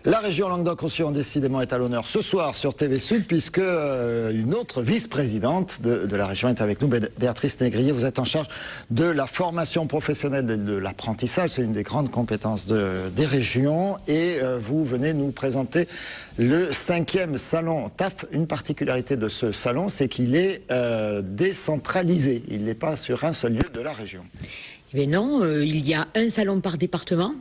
La région Languedoc-Roussillon, décidément, est à l'honneur ce soir sur TV Sud, puisque une autre vice-présidente de la région est avec nous, Béatrice Négrier. Vous êtes en charge de la formation professionnelle et de l'apprentissage. C'est une des grandes compétences des régions. Et vous venez nous présenter le 5e salon TAF. Une particularité de ce salon, c'est qu'il est décentralisé. Il n'est pas sur un seul lieu de la région. Eh bien non, il y a un salon par département.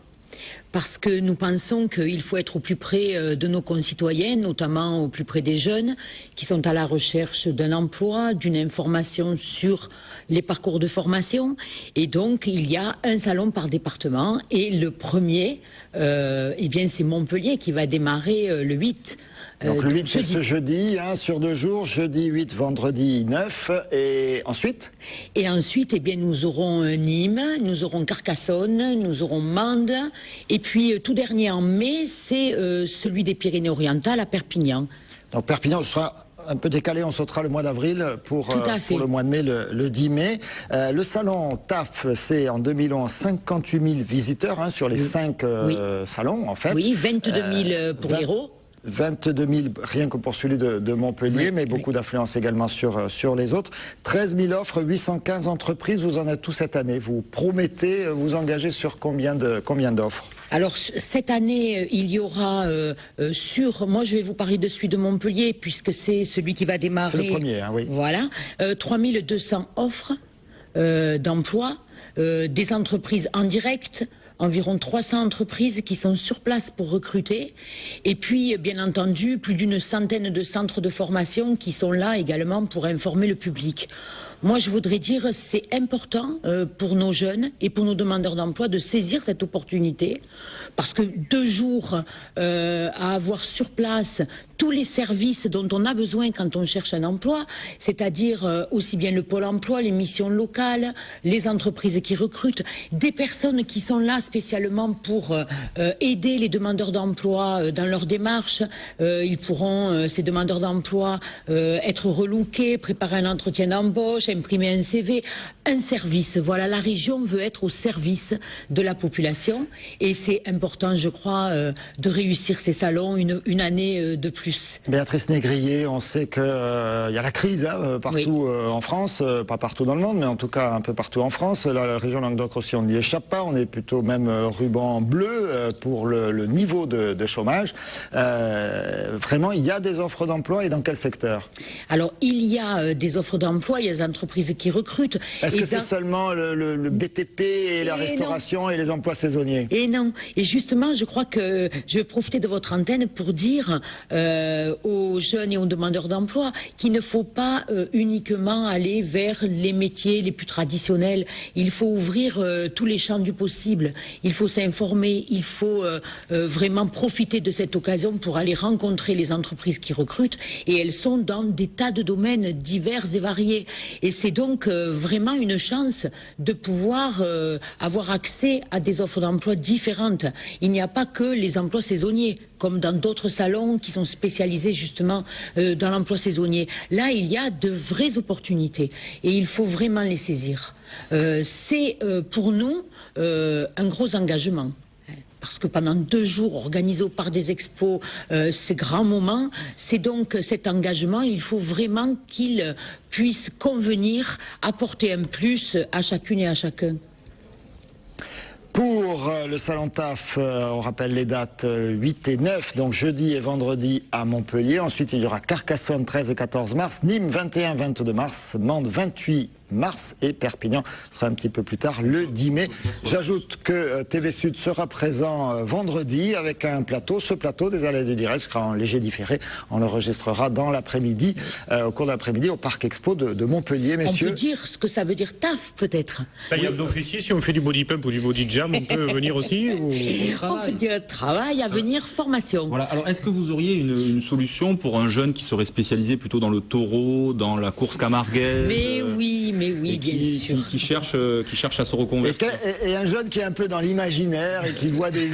Parce que nous pensons qu'il faut être au plus près de nos concitoyens, notamment au plus près des jeunes qui sont à la recherche d'un emploi, d'une information sur les parcours de formation. Et donc, il y a un salon par département. Et le premier, eh bien, c'est Montpellier qui va démarrer le 8. Donc le 8, c'est ce jeudi, hein, sur 2 jours, jeudi 8, vendredi 9, et ensuite? Et ensuite, eh bien, nous aurons Nîmes, nous aurons Carcassonne, nous aurons Mende, et puis tout dernier en mai, c'est celui des Pyrénées-Orientales à Perpignan. Donc Perpignan sera un peu décalé, on sautera le mois d'avril pour le mois de mai, le 10 mai. Le salon TAF, c'est en 2011 58 000 visiteurs hein, sur les 5 salons en fait. Oui, 22 000 pour l'Hérault. 22 000 rien que pour celui de Montpellier, mais beaucoup d'affluence également sur les autres. 13 000 offres, 815 entreprises, vous en êtes tout cette année. Vous promettez vous engager sur combien d'offres? Alors cette année, il y aura moi je vais vous parler de celui de Montpellier, puisque c'est celui qui va démarrer. C'est le premier, hein, oui. Voilà, 3 200 offres d'emploi, des entreprises en direct, environ 300 entreprises qui sont sur place pour recruter. Et puis, bien entendu, plus d'une centaine de centres de formation qui sont là également pour informer le public. Moi, je voudrais dire, c'est important pour nos jeunes et pour nos demandeurs d'emploi de saisir cette opportunité, parce que 2 jours à avoir sur place tous les services dont on a besoin quand on cherche un emploi, c'est-à-dire aussi bien le pôle emploi, les missions locales, les entreprises qui recrutent, des personnes qui sont là spécialement pour aider les demandeurs d'emploi dans leur démarche. Ils pourront, ces demandeurs d'emploi, être relookés, préparer un entretien d'embauche, imprimer un CV, un service. Voilà, la région veut être au service de la population et c'est important, je crois, de réussir ces salons une année de plus. Béatrice Négrier, on sait qu'il y a la crise hein, partout en France, pas partout dans le monde, mais en tout cas un peu partout en France. La région Languedoc-Roussillon n'y échappe pas, on est plutôt même ruban bleu pour le niveau de chômage. Vraiment, il y a des offres d'emploi et dans quel secteur? Alors, il y a des offres d'emploi, il y a des entreprises qui recrutent. Est-ce que c'est seulement le BTP et la restauration et les emplois saisonniers? Et non. Et justement, je crois que je vais profiter de votre antenne pour dire aux jeunes et aux demandeurs d'emploi qu'il ne faut pas uniquement aller vers les métiers les plus traditionnels. Il faut ouvrir tous les champs du possible. Il faut s'informer. Il faut vraiment profiter de cette occasion pour aller rencontrer les entreprises qui recrutent. Et elles sont dans des tas de domaines divers et variés. Et c'est donc vraiment une chance de pouvoir avoir accès à des offres d'emploi différentes. Il n'y a pas que les emplois saisonniers, comme dans d'autres salons qui sont spécialisés justement dans l'emploi saisonnier. Là, il y a de vraies opportunités et il faut vraiment les saisir. C'est pour nous un gros engagement. Parce que pendant 2 jours organisés par des expos, ces grands moments, c'est donc cet engagement, il faut vraiment qu'il puisse convenir, apporter un plus à chacune et à chacun. Pour le salon TAF, on rappelle les dates 8 et 9, donc jeudi et vendredi à Montpellier. Ensuite, il y aura Carcassonne 13 et 14 mars, Nîmes 21-22 mars, Mende 28 mars et Perpignan sera un petit peu plus tard, le 10 mai. J'ajoute que TV Sud sera présent vendredi avec un plateau. Ce plateau des Allées du Direct sera en léger différé. On l'enregistrera dans l'après-midi, au cours de l'après-midi au Parc Expo de Montpellier, messieurs. On peut dire ce que ça veut dire TAF, peut-être. Taillable d'officier, si on fait du body pump ou du body jam, on peut venir aussi On peut dire travail, à venir, formation. Voilà. Alors, est-ce que vous auriez une solution pour un jeune qui serait spécialisé plutôt dans le taureau, dans la course camarguaise? Mais oui, bien sûr. Qui cherche à se reconvertir. Et un jeune qui est un peu dans l'imaginaire et qui voit des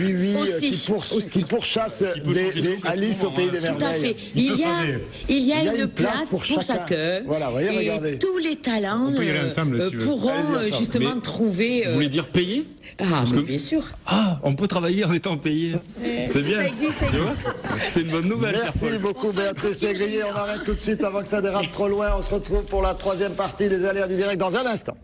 qui pourchassent des Alice au pays des merveilles. Tout à fait. Il y a une place pour chacun. Voilà, voyez, et regardez. Tous les talents pourront justement trouver... Vous voulez dire payer? Ah, mais bien sûr. Ah, on peut travailler en étant payé. C'est bien. Ça existe, ça Tu vois, c'est une bonne nouvelle. Merci Pierre-Paul. beaucoup Béatrice Négrier. On arrête tout de suite avant que ça dérape trop loin. On se retrouve pour la troisième partie des aléas du direct dans un instant.